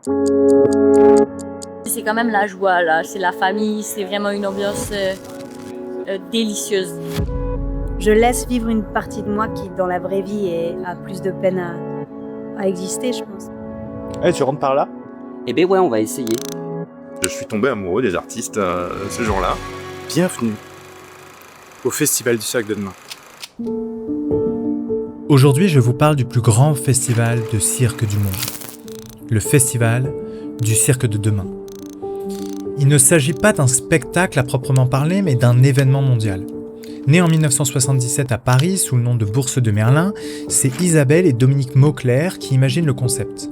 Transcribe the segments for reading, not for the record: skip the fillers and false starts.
C'est quand même la joie, là. C'est la famille, c'est vraiment une ambiance délicieuse. Je laisse vivre une partie de moi qui, dans la vraie vie, a plus de peine à exister, je pense. Eh, tu rentres par là? Eh ben ouais, on va essayer. Je suis tombé amoureux des artistes ce jour-là. Bienvenue au Festival du Cirque de Demain. Aujourd'hui, je vous parle du plus grand festival de cirque du monde, le Festival du Cirque de Demain. Il ne s'agit pas d'un spectacle à proprement parler, mais d'un événement mondial. Né en 1977 à Paris sous le nom de Bourse de Merlin, c'est Isabelle et Dominique Mauclair qui imaginent le concept.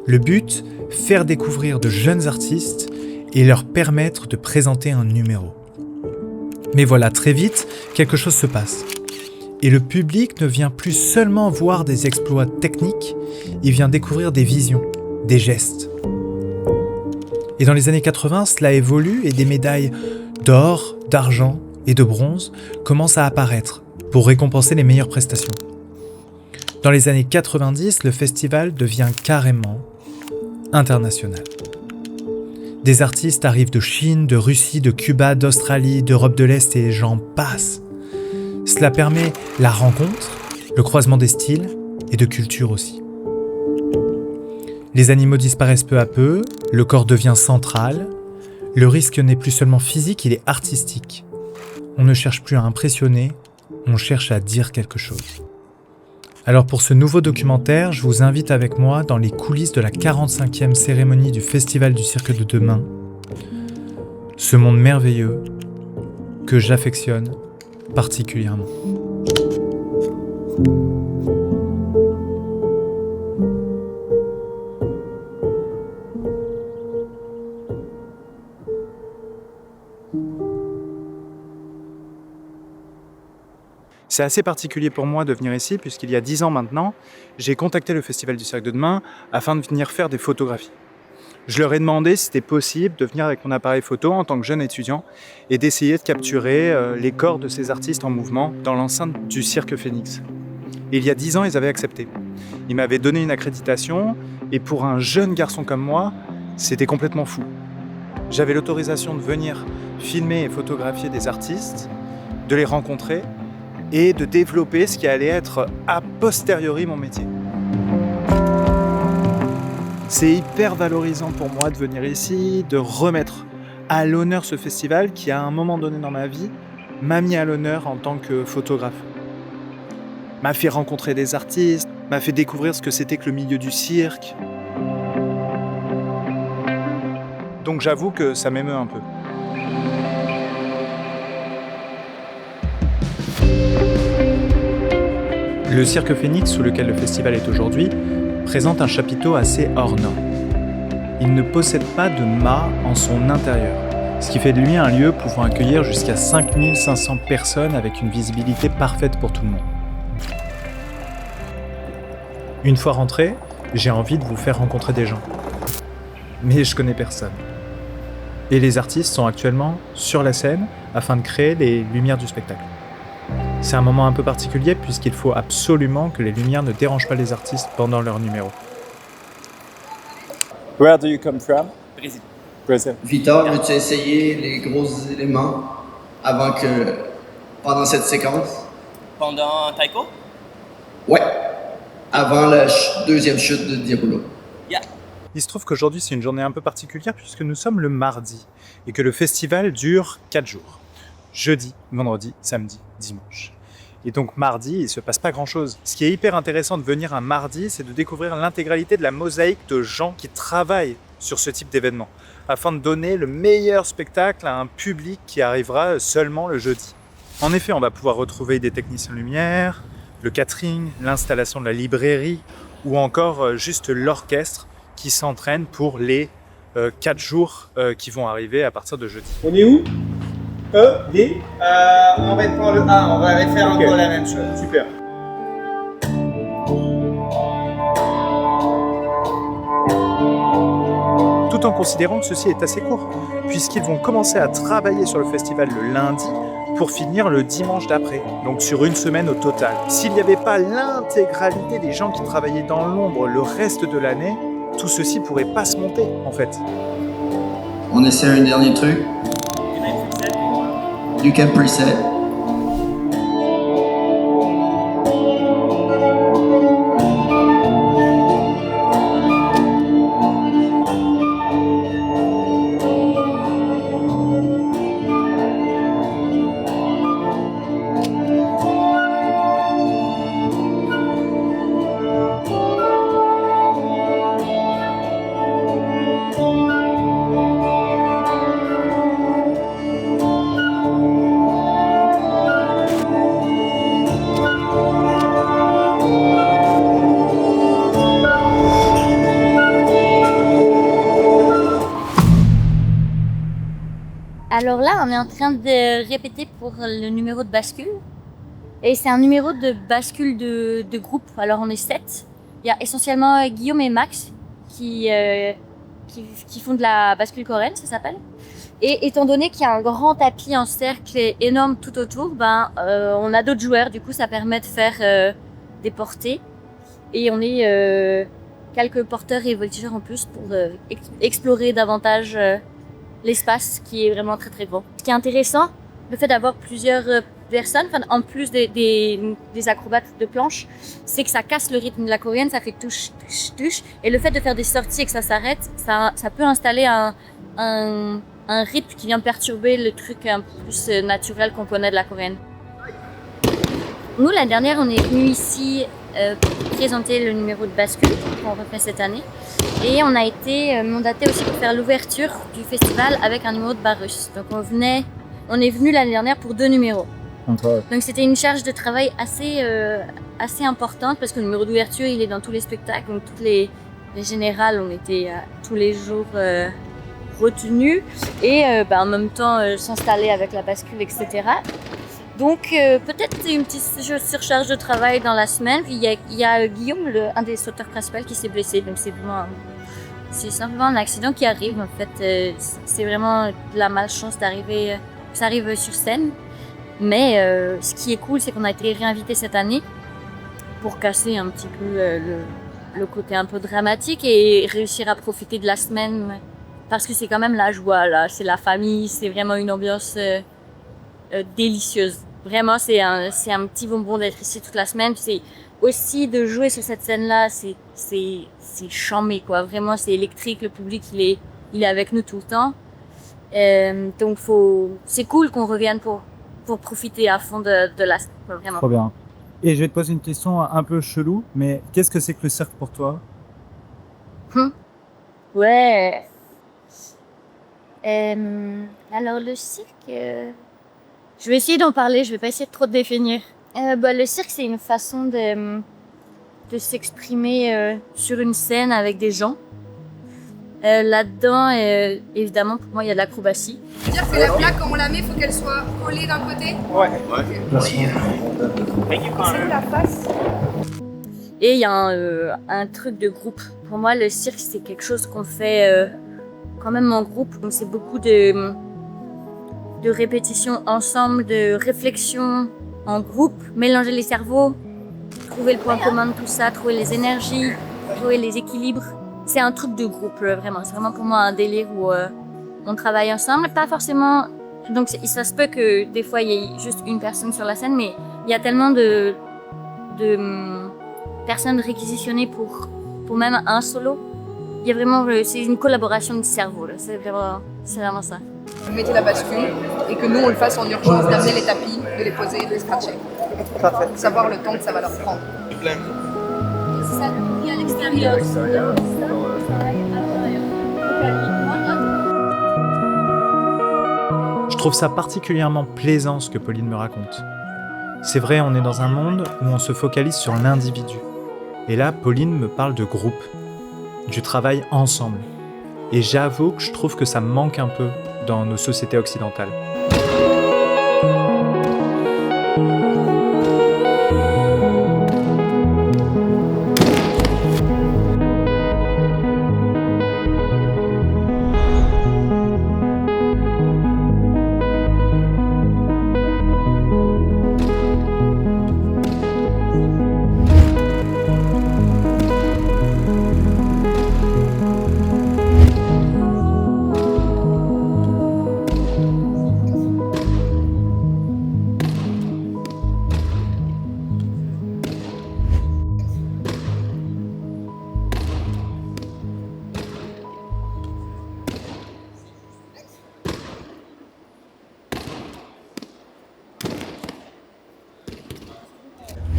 Le but, faire découvrir de jeunes artistes et leur permettre de présenter un numéro. Mais voilà, très vite, quelque chose se passe. Et le public ne vient plus seulement voir des exploits techniques, il vient découvrir des visions, des gestes. Et dans les années 80, cela évolue et des médailles d'or, d'argent et de bronze commencent à apparaître pour récompenser les meilleures prestations. Dans les années 90, le festival devient carrément international. Des artistes arrivent de Chine, de Russie, de Cuba, d'Australie, d'Europe de l'Est et j'en passe. Cela permet la rencontre, le croisement des styles et de cultures aussi. Les animaux disparaissent peu à peu, le corps devient central, le risque n'est plus seulement physique, il est artistique. On ne cherche plus à impressionner, on cherche à dire quelque chose. Alors pour ce nouveau documentaire, je vous invite avec moi dans les coulisses de la 45e cérémonie du Festival du Cirque de Demain. Ce monde merveilleux que j'affectionne particulièrement. C'est assez particulier pour moi de venir ici, puisqu'il y a 10 ans maintenant, j'ai contacté le Festival du Cirque de Demain afin de venir faire des photographies. Je leur ai demandé si c'était possible de venir avec mon appareil photo en tant que jeune étudiant et d'essayer de capturer les corps de ces artistes en mouvement dans l'enceinte du Cirque Phoenix. Et il y a 10 ans, ils avaient accepté. Ils m'avaient donné une accréditation et pour un jeune garçon comme moi, c'était complètement fou. J'avais l'autorisation de venir filmer et photographier des artistes, de les rencontrer et de développer ce qui allait être a posteriori mon métier. C'est hyper valorisant pour moi de venir ici, de remettre à l'honneur ce festival qui, à un moment donné dans ma vie, m'a mis à l'honneur en tant que photographe. M'a fait rencontrer des artistes, m'a fait découvrir ce que c'était que le milieu du cirque. Donc j'avoue que ça m'émeut un peu. Le Cirque Phoenix, sous lequel le festival est aujourd'hui, présente un chapiteau assez hors norme. Il ne possède pas de mât en son intérieur, ce qui fait de lui un lieu pouvant accueillir jusqu'à 5500 personnes avec une visibilité parfaite pour tout le monde. Une fois rentré, j'ai envie de vous faire rencontrer des gens. Mais je connais personne. Et les artistes sont actuellement sur la scène afin de créer les lumières du spectacle. C'est un moment un peu particulier puisqu'il faut absolument que les lumières ne dérangent pas les artistes pendant leur numéro. Where do you come from? Brésil. Brazil. Victor, veux-tu essayer les gros éléments pendant cette séquence? Pendant Taiko? Ouais. Avant la deuxième chute de Diabolo. Yeah. Il se trouve qu'aujourd'hui c'est une journée un peu particulière puisque nous sommes le mardi et que le festival dure 4 jours. Jeudi, vendredi, samedi, dimanche. Et donc mardi, il ne se passe pas grand-chose. Ce qui est hyper intéressant de venir un mardi, c'est de découvrir l'intégralité de la mosaïque de gens qui travaillent sur ce type d'événement, afin de donner le meilleur spectacle à un public qui arrivera seulement le jeudi. En effet, on va pouvoir retrouver des techniciens lumière, le catering, l'installation de la librairie, ou encore juste l'orchestre qui s'entraîne pour les 4 jours qui vont arriver à partir de jeudi. On est où? D. On va prendre le A, on va faire encore la même chose. Super. Tout en considérant que ceci est assez court, puisqu'ils vont commencer à travailler sur le festival le lundi pour finir le dimanche d'après, donc sur une semaine au total. S'il n'y avait pas l'intégralité des gens qui travaillaient dans l'ombre le reste de l'année, tout ceci pourrait pas se monter en fait. On essaie un dernier truc. You can preset. Alors là, on est en train de répéter pour le numéro de bascule. Et c'est un numéro de bascule de groupe. Alors on est 7. Il y a essentiellement Guillaume et Max qui font de la bascule coréenne, ça s'appelle. Et étant donné qu'il y a un grand tapis en cercle énorme tout autour, on a d'autres joueurs. Du coup, ça permet de faire des portées. Et on est quelques porteurs et voltigeurs en plus pour explorer davantage l'espace qui est vraiment très très grand. Ce qui est intéressant, le fait d'avoir plusieurs personnes, en plus des acrobates de planche, c'est que ça casse le rythme de la coréenne, ça fait touche, touche, touche. Et le fait de faire des sorties et que ça s'arrête, ça peut installer un rythme qui vient perturber le truc un peu plus naturel qu'on connaît de la coréenne. Nous, l'année dernière, on est venu ici pour présenter le numéro de bascule qu'on refait cette année. Et on a été mandaté aussi pour faire l'ouverture du festival avec un numéro de Barus. Donc on est venu l'année dernière pour 2 numéros. Okay. Donc c'était une charge de travail assez importante parce que le numéro d'ouverture il est dans tous les spectacles, donc toutes les générales on était tous les jours retenus et en même temps s'installer avec la bascule, etc. Donc peut-être une petite surcharge de travail dans la semaine. Puis il y a Guillaume, un des sauteurs principaux, qui s'est blessé. Donc c'est simplement un accident qui arrive. En fait, c'est vraiment de la malchance d'arriver. Ça arrive sur scène. Mais ce qui est cool, c'est qu'on a été réinvité cette année pour casser un petit peu le côté un peu dramatique et réussir à profiter de la semaine parce que c'est quand même la joie là. C'est la famille. C'est vraiment une ambiance délicieuse. Vraiment, c'est un petit bonbon d'être ici toute la semaine. C'est aussi de jouer sur cette scène-là, c'est charmé, quoi. Vraiment, c'est électrique. Le public, il est avec nous tout le temps. Donc, c'est cool qu'on revienne pour profiter à fond de la scène, vraiment. Trop bien. Et je vais te poser une question un peu chelou, mais qu'est-ce que c'est que le cirque pour toi? Ouais. Alors, le cirque... Je vais essayer d'en parler, je vais pas essayer de trop définir. Le cirque, c'est une façon de s'exprimer sur une scène avec des gens. Là-dedans, évidemment, pour moi, il y a de l'acrobatie. C'est-à-dire que la plaque, quand on la met, il faut qu'elle soit collée d'un côté? Ouais. C'est où la face? Et il y a un truc de groupe. Pour moi, le cirque, c'est quelque chose qu'on fait quand même en groupe. Donc, c'est beaucoup de répétitions ensemble, de réflexion en groupe, mélanger les cerveaux, trouver le point commun de tout ça, trouver les énergies, trouver les équilibres. C'est un truc de groupe, vraiment. C'est vraiment pour moi un délire où on travaille ensemble. Pas forcément... Donc ça se peut que des fois il y ait juste une personne sur la scène, mais il y a tellement de personnes réquisitionnées pour même un solo. Il y a vraiment... C'est une collaboration de cerveau, là. C'est vraiment ça. Vous mettez la bascule et que nous on le fasse en urgence, d'amener les tapis, de les poser et de les scratcher. Parfait. Savoir le temps que ça va leur prendre. C'est ça, le bruit à l'extérieur. Je trouve ça particulièrement plaisant ce que Pauline me raconte. C'est vrai, on est dans un monde où on se focalise sur l'individu. Et là, Pauline me parle de groupe, du travail ensemble. Et j'avoue que je trouve que ça me manque un peu dans nos sociétés occidentales.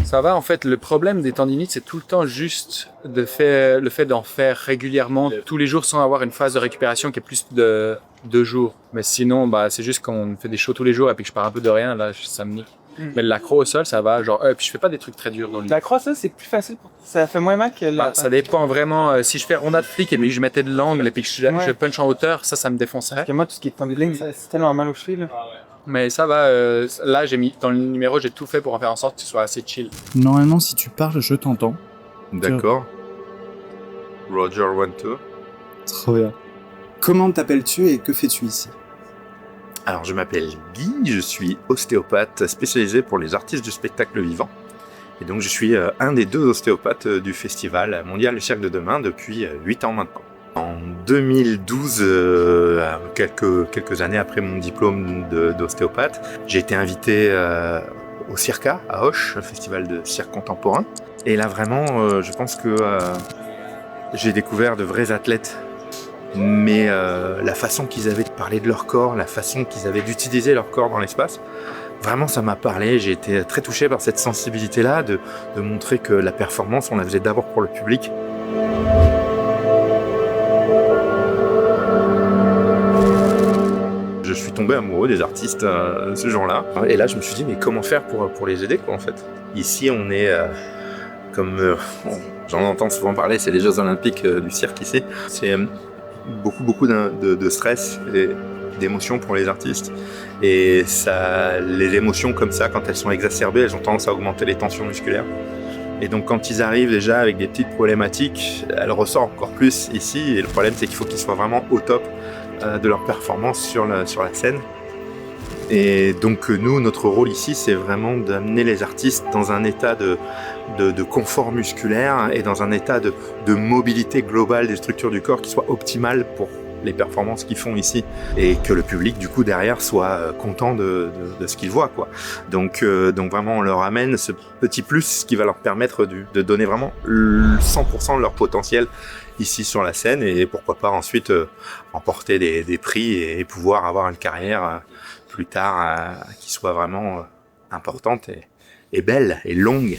Ça va, en fait, le problème des tendinites, c'est tout le temps juste le fait d'en faire régulièrement, tous les jours, sans avoir une phase de récupération qui est plus de 2 jours. Mais sinon, c'est juste quand on fait des shows tous les jours et puis que je pars un peu de rien, là, ça me nique. Mais l'accro au sol, ça va, puis je fais pas des trucs très durs dans le lit. L'accro, ça, c'est plus facile, ça fait moins mal que ça dépend vraiment. Si je fais rondade flic et puis je mettais de l'angle et puis que je punch en hauteur, ça me défoncerait. Parce que moi, tout ce qui est tendine, c'est tellement mal aux chevilles, là. Mais ça va, là, dans le numéro, j'ai tout fait pour en faire en sorte que ce soit assez chill. Normalement, si tu parles, je t'entends. D'accord. Roger 1-2. Trop bien. Comment t'appelles-tu et que fais-tu ici? Alors, je m'appelle Guy, je suis ostéopathe spécialisé pour les artistes du spectacle vivant. Et donc, je suis un des 2 ostéopathes du festival mondial du Cirque de Demain depuis 8 ans maintenant. En 2012, quelques années après mon diplôme d'ostéopathe, j'ai été invité au Circa à Auch, un festival de cirque contemporain. Et là, vraiment, je pense que j'ai découvert de vrais athlètes. Mais la façon qu'ils avaient de parler de leur corps, la façon qu'ils avaient d'utiliser leur corps dans l'espace, vraiment ça m'a parlé. J'ai été très touché par cette sensibilité-là, de montrer que la performance, on la faisait d'abord pour le public. Je suis tombé amoureux des artistes ce jour-là. Et là, je me suis dit, mais comment faire pour les aider, quoi, en fait. Ici, on est comme... j'en entends souvent parler, c'est les Jeux Olympiques du cirque ici. C'est beaucoup de stress et d'émotions pour les artistes. Et les émotions comme ça, quand elles sont exacerbées, elles ont tendance à augmenter les tensions musculaires. Et donc quand ils arrivent déjà avec des petites problématiques, elles ressortent encore plus ici. Et le problème, c'est qu'il faut qu'ils soient vraiment au top de leur performance sur la scène. Et donc nous, notre rôle ici, c'est vraiment d'amener les artistes dans un état de confort musculaire et dans un état de mobilité globale des structures du corps qui soit optimale pour les performances qu'ils font ici, et que le public du coup derrière soit content de ce qu'il voit, quoi. Donc vraiment on leur amène ce petit plus qui va leur permettre de donner vraiment 100% de leur potentiel ici sur la scène, et pourquoi pas ensuite remporter des prix et pouvoir avoir une carrière plus tard qui soit vraiment importante et belle et longue.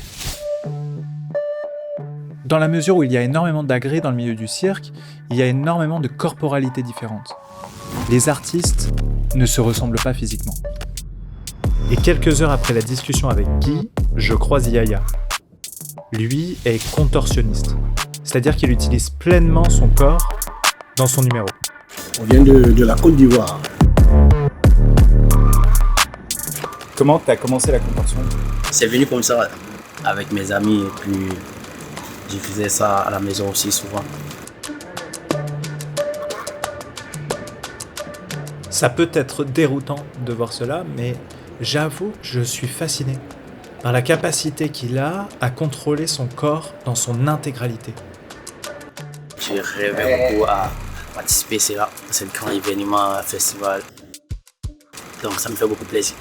Dans la mesure où il y a énormément d'agrès dans le milieu du cirque, il y a énormément de corporalités différentes. Les artistes ne se ressemblent pas physiquement. Et quelques heures après la discussion avec Guy, je croise Yaya. Lui est contorsionniste, c'est-à-dire qu'il utilise pleinement son corps dans son numéro. On vient de la Côte d'Ivoire. Comment tu as commencé la contorsion? C'est venu comme ça avec mes amis et puis je faisais ça à la maison aussi souvent. Ça peut être déroutant de voir cela, mais j'avoue que je suis fasciné par la capacité qu'il a à contrôler son corps dans son intégralité. J'ai rêvé beaucoup à participer, c'est le grand événement, festival. Donc ça me fait beaucoup plaisir.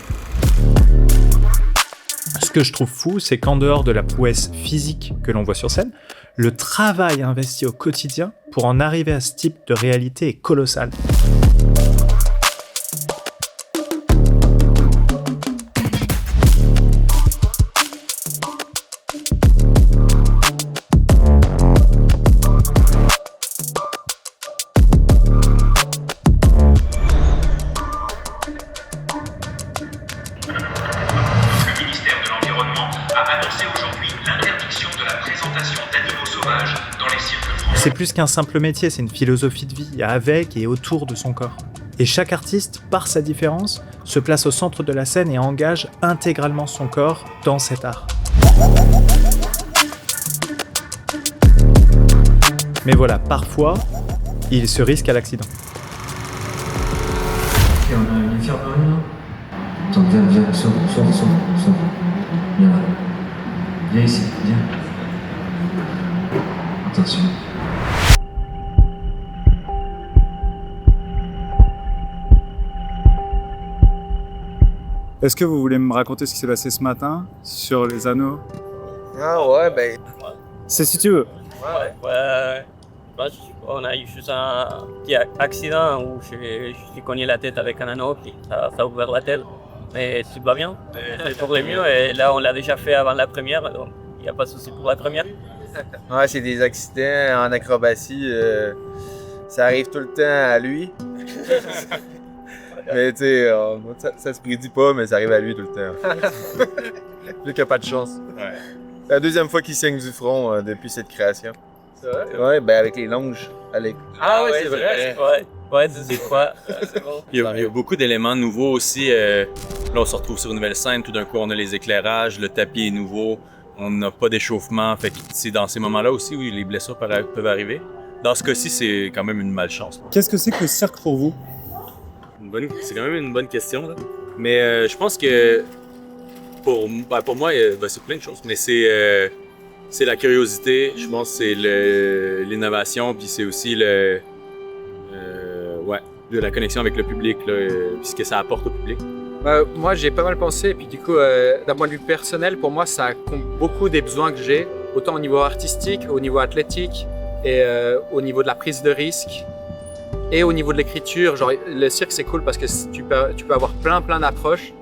Ce que je trouve fou, c'est qu'en dehors de la prouesse physique que l'on voit sur scène, le travail investi au quotidien pour en arriver à ce type de réalité est colossal. C'est plus qu'un simple métier, c'est une philosophie de vie avec et autour de son corps. Et chaque artiste, par sa différence, se place au centre de la scène et engage intégralement son corps dans cet art. Mais voilà, parfois, il se risque à l'accident. Et on a une infirmerie là. Attends, viens, sors. Viens là. Viens ici, viens. Attention. Est-ce que vous voulez me raconter ce qui s'est passé ce matin sur les anneaux? Ah ouais, ben... C'est si tu veux. Ouais. On a eu juste un petit accident où je suis cogné la tête avec un anneau, puis ça a ouvert la tête. Mais tout va bien, c'est pour le mieux. Et là, on l'a déjà fait avant la première, donc il n'y a pas de souci pour la première. Ouais, c'est des accidents en acrobatie. Ça arrive tout le temps à lui. Mais tu sais, ça se prédit pas, mais ça arrive à lui tout le temps. Lui qui a pas de chance. Ouais. C'est la deuxième fois qu'il saigne du front depuis cette création. C'est vrai? Ouais, ben avec les longes. Ah ouais, c'est vrai. Ouais, des fois, c'est bon. Il y a beaucoup d'éléments nouveaux aussi. Là, on se retrouve sur une nouvelle scène. Tout d'un coup, on a les éclairages, le tapis est nouveau. On n'a pas d'échauffement. Fait que c'est dans ces moments-là aussi où les blessures peuvent arriver. Dans ce cas-ci, c'est quand même une malchance. Qu'est-ce que c'est que le cirque pour vous? C'est quand même une bonne question, là. Mais je pense que pour moi, c'est plein de choses. Mais c'est la curiosité, je pense que c'est l'innovation, puis c'est aussi de la connexion avec le public, là, puis ce que ça apporte au public. Moi, j'ai pas mal pensé, et puis du coup, d'un point de vue personnel, pour moi, ça compte beaucoup des besoins que j'ai, autant au niveau artistique, au niveau athlétique, et au niveau de la prise de risque, et au niveau de l'écriture. Genre, le cirque, c'est cool parce que tu peux avoir plein d'approches.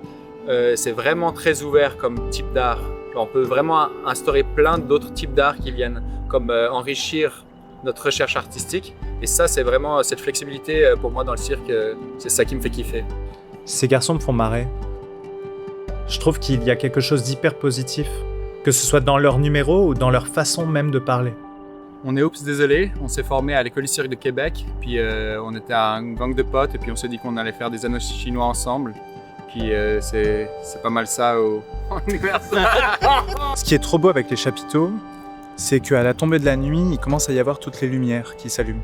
C'est vraiment très ouvert comme type d'art. On peut vraiment instaurer plein d'autres types d'art qui viennent comme enrichir notre recherche artistique. Et ça, c'est vraiment cette flexibilité pour moi dans le cirque, c'est ça qui me fait kiffer. Ces garçons me font marrer. Je trouve qu'il y a quelque chose d'hyper positif, que ce soit dans leur numéro ou dans leur façon même de parler. On est Oups Désolé, on s'est formé à l'école du cirque de Québec, puis on était un gang de potes et puis on s'est dit qu'on allait faire des anneaux chinois ensemble. Puis c'est pas mal ça au université. Ce qui est trop beau avec les chapiteaux, c'est qu'à la tombée de la nuit, il commence à y avoir toutes les lumières qui s'allument.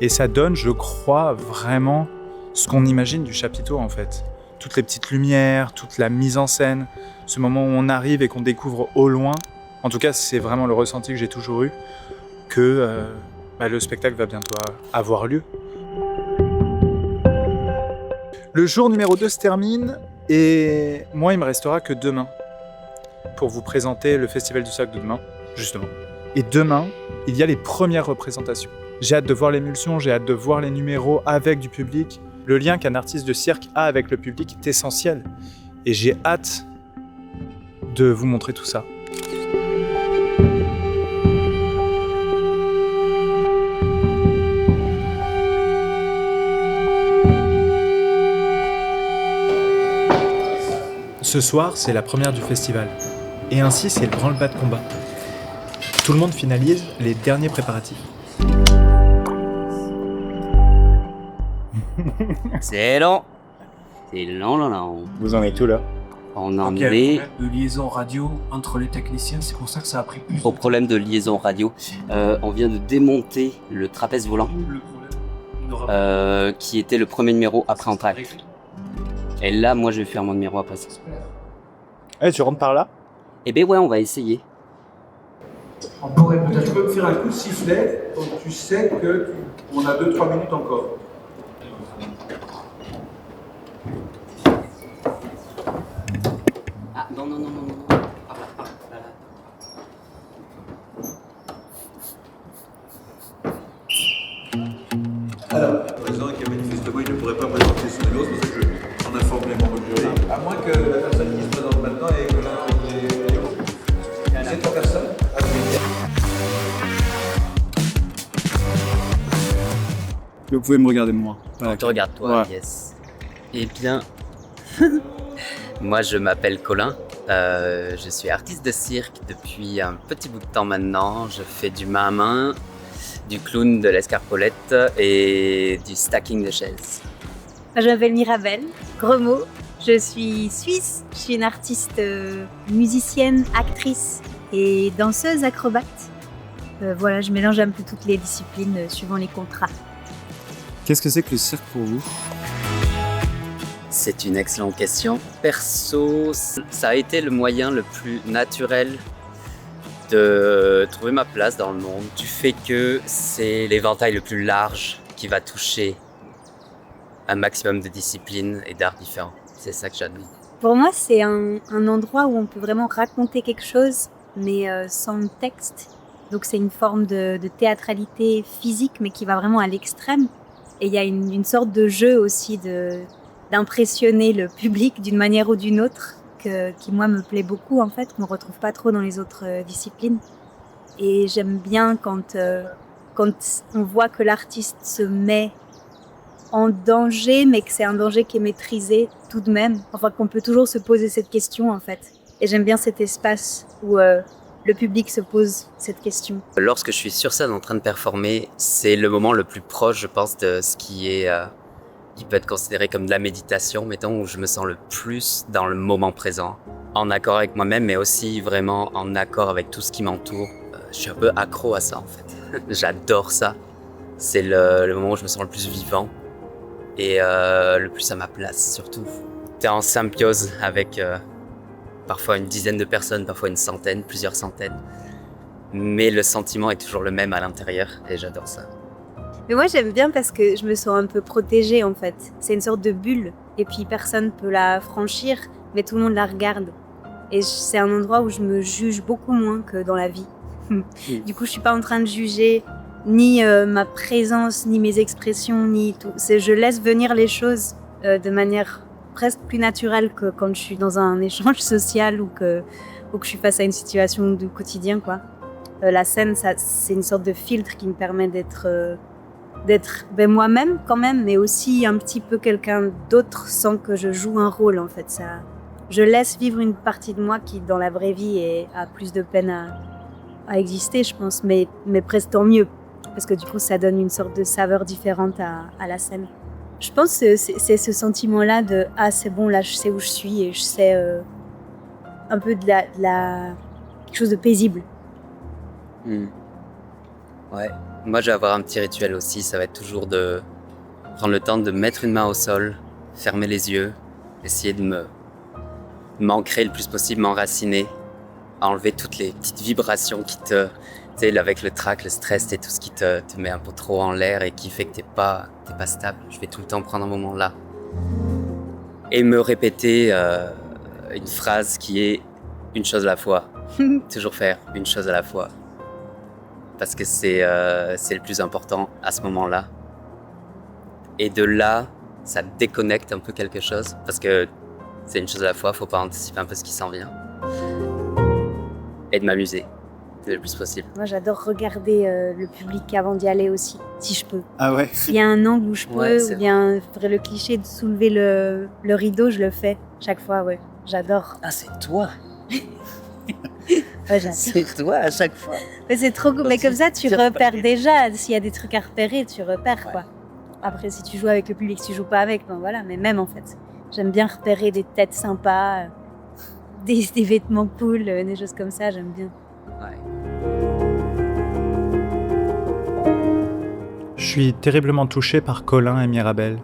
Et ça donne, je crois, vraiment ce qu'on imagine du chapiteau en fait. Toutes les petites lumières, toute la mise en scène, ce moment où on arrive et qu'on découvre au loin. En tout cas, c'est vraiment le ressenti que j'ai toujours eu, que le spectacle va bientôt avoir lieu. Le jour numéro 2 se termine et moi, il me restera que demain pour vous présenter le Festival du cirque de demain, justement. Et demain, il y a les premières représentations. J'ai hâte de voir l'émulsion, j'ai hâte de voir les numéros avec du public. Le lien qu'un artiste de cirque a avec le public est essentiel. Et j'ai hâte de vous montrer tout ça. Ce soir, c'est la première du festival. Et ainsi, c'est le branle-bas de combat. Tout le monde finalise les derniers préparatifs. C'est long. C'est long. Vous en êtes où là? On en Il y a est un problème de liaison radio entre les techniciens, c'est pour ça que ça a pris plus. au problème de liaison radio. On vient de démonter le trapèze volant, qui était le premier numéro après Entracte. Et là, moi, je vais faire mon numéro après ça. Eh, tu rentres par là? Eh ben ouais, on va essayer. On pourrait peut-être. Tu peux me faire un coup de sifflet, donc tu sais qu'on a 2-3 minutes encore. Ah, non. Alors, le président qui manifestement il ne pourrait pas présenter son numéro, c'est pour ça que j'en informe les membres du jury. À moins que la personne qui se présente maintenant ait que l'un des numéros. C'est ton personne? Vous pouvez me regarder moi. On te regarde toi, Ouais. yes. Eh bien, moi je m'appelle Colin, je suis artiste de cirque depuis un petit bout de temps maintenant. Je fais du main à main, du clown, de l'escarpolette et du stacking de chaises. Je m'appelle Mirabelle, gros mot. Je suis suisse, je suis une artiste musicienne, actrice et danseuse acrobate. Voilà, je mélange un peu toutes les disciplines suivant les contrats. Qu'est-ce que c'est que le cirque pour vous? C'est une excellente question. Perso, ça a été le moyen le plus naturel de trouver ma place dans le monde, du fait que c'est l'éventail le plus large qui va toucher un maximum de disciplines et d'arts différents. C'est ça que j'admire. Pour moi, c'est un endroit où on peut vraiment raconter quelque chose, mais sans texte. Donc c'est une forme de théâtralité physique, mais qui va vraiment à l'extrême. Et il y a une sorte de jeu aussi d'impressionner le public d'une manière ou d'une autre, qui moi me plaît beaucoup en fait, qu'on ne retrouve pas trop dans les autres disciplines. Et j'aime bien quand on voit que l'artiste se met en danger, mais que c'est un danger qui est maîtrisé tout de même. Enfin, qu'on peut toujours se poser cette question en fait. Et j'aime bien cet espace où le public se pose cette question. Lorsque je suis sur scène en train de performer, c'est le moment le plus proche, je pense, de ce qui peut être considéré comme de la méditation, mettons, où je me sens le plus dans le moment présent, en accord avec moi-même, mais aussi vraiment en accord avec tout ce qui m'entoure. Je suis un peu accro à ça, en fait. J'adore ça. C'est le moment où je me sens le plus vivant et le plus à ma place, surtout. T'es en symbiose avec parfois une dizaine de personnes, parfois une centaine, plusieurs centaines. Mais le sentiment est toujours le même à l'intérieur et j'adore ça. Mais moi j'aime bien parce que je me sens un peu protégée en fait. C'est une sorte de bulle et puis personne peut la franchir, mais tout le monde la regarde. Et c'est un endroit où je me juge beaucoup moins que dans la vie. Du coup je suis pas en train de juger ni ma présence, ni mes expressions, ni tout. Je laisse venir les choses de manière presque plus naturelle que quand je suis dans un échange social ou que je suis face à une situation du quotidien, quoi. La scène, c'est une sorte de filtre qui me permet d'être moi-même quand même, mais aussi un petit peu quelqu'un d'autre sans que je joue un rôle en fait. Je laisse vivre une partie de moi qui dans la vraie vie a plus de peine à exister, je pense, mais presque tant mieux, parce que du coup ça donne une sorte de saveur différente à la scène. Je pense que c'est ce sentiment-là de « Ah, c'est bon, là, je sais où je suis et je sais un peu quelque chose de paisible. » Ouais. Moi, je vais avoir un petit rituel aussi. Ça va être toujours de prendre le temps de mettre une main au sol, fermer les yeux, essayer de m'ancrer le plus possible, m'enraciner, enlever toutes les petites vibrations qui tu sais, avec le trac, le stress, c'est tout ce qui te met un peu trop en l'air et qui fait que t'es pas stable. Je vais tout le temps prendre un moment là et me répéter une phrase qui est une chose à la fois. Toujours faire une chose à la fois. Parce que c'est le plus important à ce moment-là. Et de là, ça déconnecte un peu quelque chose. Parce que c'est une chose à la fois, faut pas anticiper un peu ce qui s'en vient. Et de m'amuser le plus possible. Moi, j'adore regarder le public avant d'y aller aussi, si je peux. Ah ouais. S'il y a un angle où je peux, ouais, ou bien le cliché de soulever le rideau, je le fais chaque fois, ouais. J'adore. Ah, c'est toi. Ouais, c'est toi à chaque fois. Mais c'est trop cool. Mais comme ça, tu repères déjà. S'il y a des trucs à repérer, tu repères, quoi. Après, si tu joues avec le public, si tu joues pas avec, ben voilà. Mais même, en fait, j'aime bien repérer des têtes sympas, des vêtements cool, des choses comme ça, j'aime bien. Ouais. Je suis terriblement touché par Colin et Mirabel.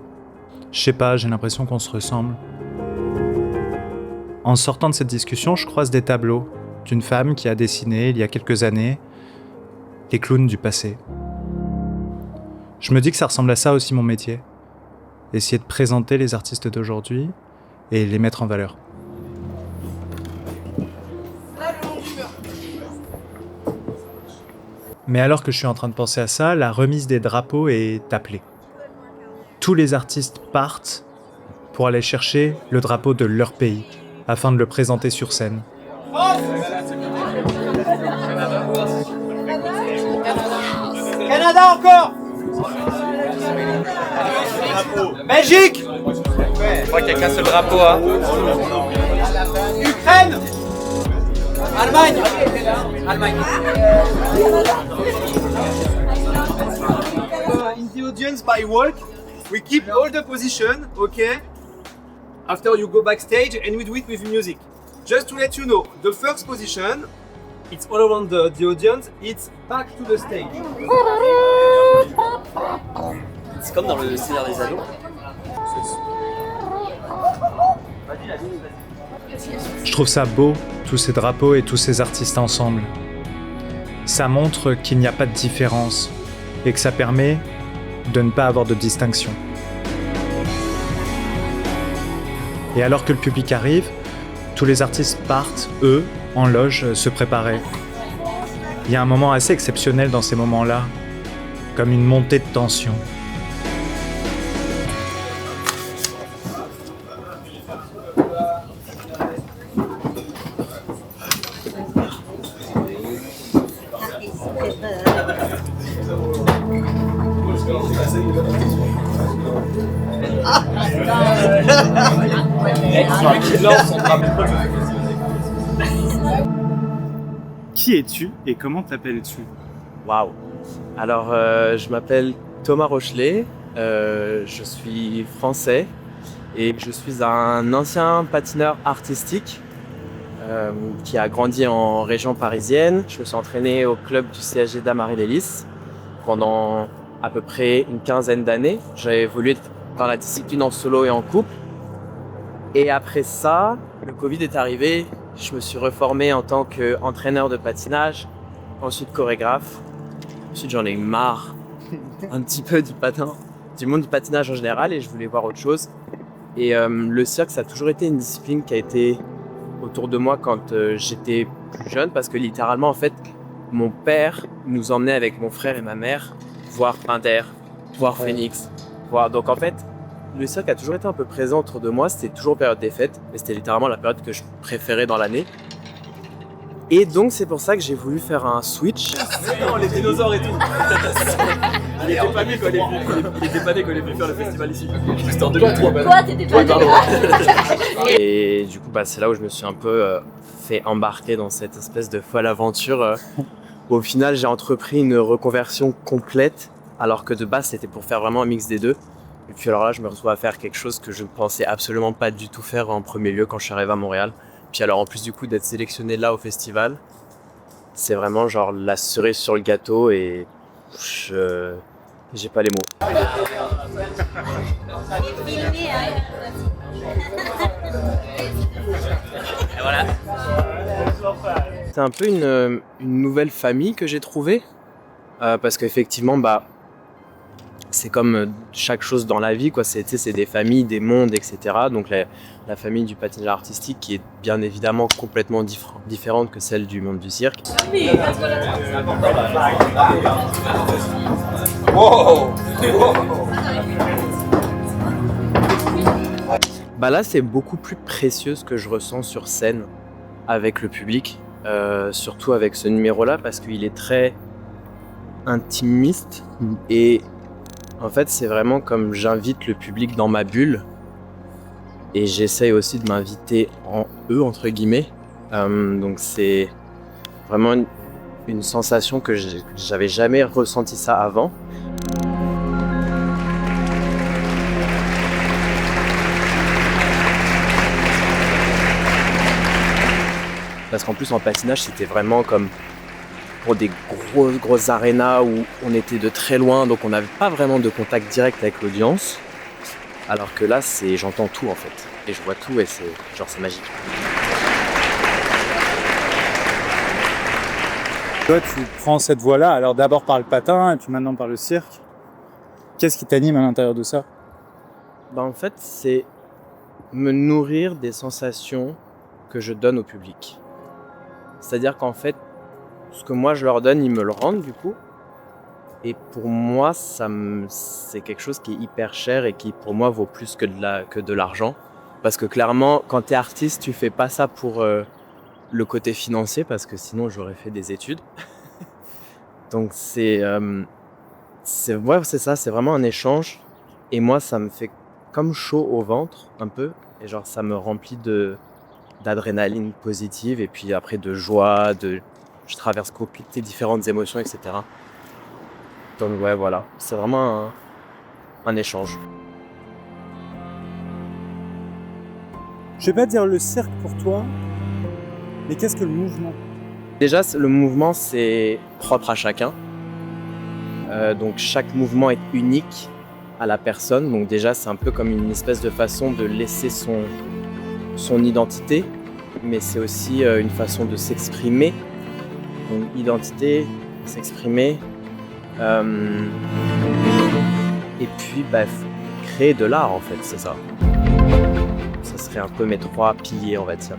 Je sais pas, j'ai l'impression qu'on se ressemble. En sortant de cette discussion, je croise des tableaux d'une femme qui a dessiné, il y a quelques années, les clowns du passé. Je me dis que ça ressemble à ça aussi mon métier. Essayer de présenter les artistes d'aujourd'hui et les mettre en valeur. Mais alors que je suis en train de penser à ça, la remise des drapeaux est appelée. Tous les artistes partent pour aller chercher le drapeau de leur pays, afin de le présenter sur scène. Canada encore. Belgique. Je crois qu'il y a qu'un seul drapeau, hein. Ukraine. Allemagne. Allemagne. In the audience by walk, we keep all the position, okay? After you go backstage and we do it with music. Just to let you know, the first position, it's all around the audience, it's back to the stage. C'est comme dans le Seigneur des Anneaux. Je trouve ça beau, tous ces drapeaux et tous ces artistes ensemble. Ça montre qu'il n'y a pas de différence et que ça permet de ne pas avoir de distinction. Et alors que le public arrive, tous les artistes partent, eux, en loge, se préparer. Il y a un moment assez exceptionnel dans ces moments-là, comme une montée de tension. Qui es-tu et comment t'appelles-tu? Waouh. Alors, je m'appelle Thomas Rochelet, je suis français et je suis un ancien patineur artistique qui a grandi en région parisienne. Je me suis entraîné au club du CSG d'Amarie-les-Lys pendant à peu près une quinzaine d'années. J'ai évolué dans la discipline en solo et en couple. Et après ça, le Covid est arrivé. Je me suis reformé en tant qu'entraîneur de patinage, ensuite chorégraphe. Ensuite, j'en ai eu marre un petit peu du monde du patinage en général et je voulais voir autre chose. Et le cirque, ça a toujours été une discipline qui a été autour de moi quand j'étais plus jeune parce que littéralement, en fait, mon père nous emmenait avec mon frère et ma mère voir Pinder, voir Phoenix. Donc en fait, le cirque a toujours été un peu présent autour de moi. C'était toujours période des fêtes, mais c'était littéralement la période que je préférais dans l'année. Et donc c'est pour ça que j'ai voulu faire un switch. Non, les dinosaures et tout. Il était pas né quand il est venu faire le festival ici. C'était en 2003. Toi, t'étais pas né. Et du coup, c'est là où je me suis un peu fait embarquer dans cette espèce de folle aventure. Au final, j'ai entrepris une reconversion complète, alors que de base, c'était pour faire vraiment un mix des deux. Et puis alors là, je me retrouve à faire quelque chose que je ne pensais absolument pas du tout faire en premier lieu quand je suis arrivé à Montréal. Puis alors en plus du coup d'être sélectionné là au festival, c'est vraiment genre la cerise sur le gâteau et j'ai pas les mots. Et voilà. C'est un peu une nouvelle famille que j'ai trouvée parce qu'effectivement c'est comme chaque chose dans la vie, quoi. C'est des familles, des mondes, etc. Donc la famille du patinage artistique qui est bien évidemment complètement différente que celle du monde du cirque. Là, c'est beaucoup plus précieux ce que je ressens sur scène avec le public, surtout avec ce numéro-là, parce qu'il est très intimiste et en fait, c'est vraiment comme j'invite le public dans ma bulle et j'essaye aussi de m'inviter en eux, entre guillemets. Donc c'est vraiment une sensation que j'avais jamais ressenti ça avant. Parce qu'en plus, en patinage, c'était vraiment comme pour des grosses arénas où on était de très loin, donc on n'avait pas vraiment de contact direct avec l'audience. Alors que là, j'entends tout en fait. Et je vois tout et c'est magique. Toi, tu prends cette voie-là, alors d'abord par le patin et puis maintenant par le cirque. Qu'est-ce qui t'anime à l'intérieur de ça? En fait, c'est me nourrir des sensations que je donne au public. C'est-à-dire qu'en fait, ce que moi je leur donne, ils me le rendent du coup. Et pour moi, c'est quelque chose qui est hyper cher et qui pour moi vaut plus que de l'argent. Parce que clairement, quand tu es artiste, tu fais pas ça pour le côté financier, parce que sinon j'aurais fait des études. Donc c'est ça, c'est vraiment un échange. Et moi, ça me fait comme chaud au ventre un peu. Et genre ça me remplit d'adrénaline positive et puis après de joie, je traverse tes différentes émotions, etc. Donc ouais, voilà, c'est vraiment un échange. Je vais pas dire le cirque pour toi, mais qu'est-ce que le mouvement? Déjà, le mouvement, c'est propre à chacun. Donc chaque mouvement est unique à la personne. Donc déjà, c'est un peu comme une espèce de façon de laisser son identité, mais c'est aussi une façon de s'exprimer. Donc identité, s'exprimer, et puis créer de l'art en fait, c'est ça. Ça serait un peu mes 3 piliers, on va dire.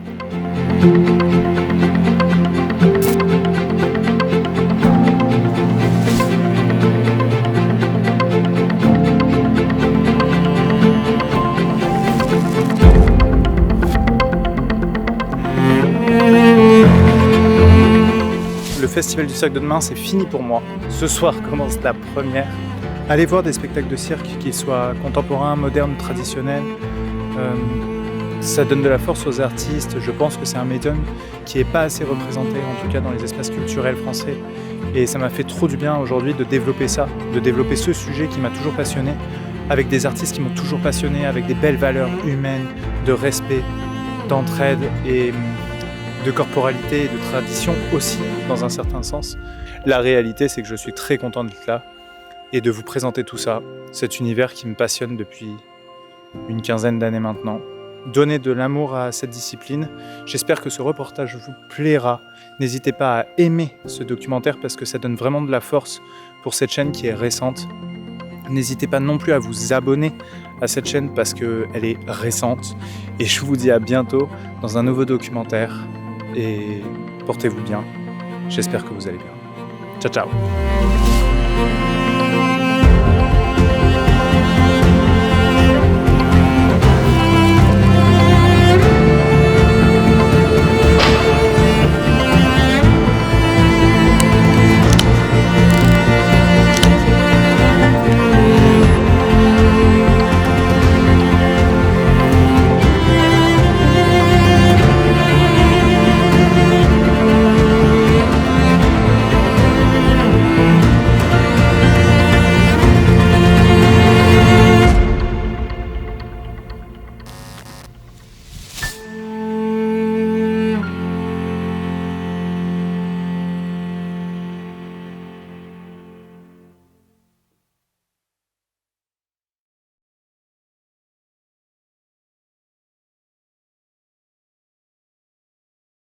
Le Festival du Cirque de Demain, c'est fini pour moi. Ce soir commence la première Allez voir des spectacles de cirque, qu'ils soient contemporains, modernes, traditionnels. Ça donne de la force aux artistes. Je pense que c'est un médium qui n'est pas assez représenté, en tout cas dans les espaces culturels français. Et ça m'a fait trop du bien aujourd'hui de développer ça, de développer ce sujet qui m'a toujours passionné, avec des artistes qui m'ont toujours passionné, avec des belles valeurs humaines, de respect, d'entraide et de corporalité et de tradition aussi, dans un certain sens. La réalité, c'est que je suis très content d'être là et de vous présenter tout ça, cet univers qui me passionne depuis une quinzaine d'années maintenant. Donnez de l'amour à cette discipline. J'espère que ce reportage vous plaira. N'hésitez pas à aimer ce documentaire parce que ça donne vraiment de la force pour cette chaîne qui est récente. N'hésitez pas non plus à vous abonner à cette chaîne parce qu'elle est récente. Et je vous dis à bientôt dans un nouveau documentaire. Et portez-vous bien. J'espère que vous allez bien. Ciao, ciao.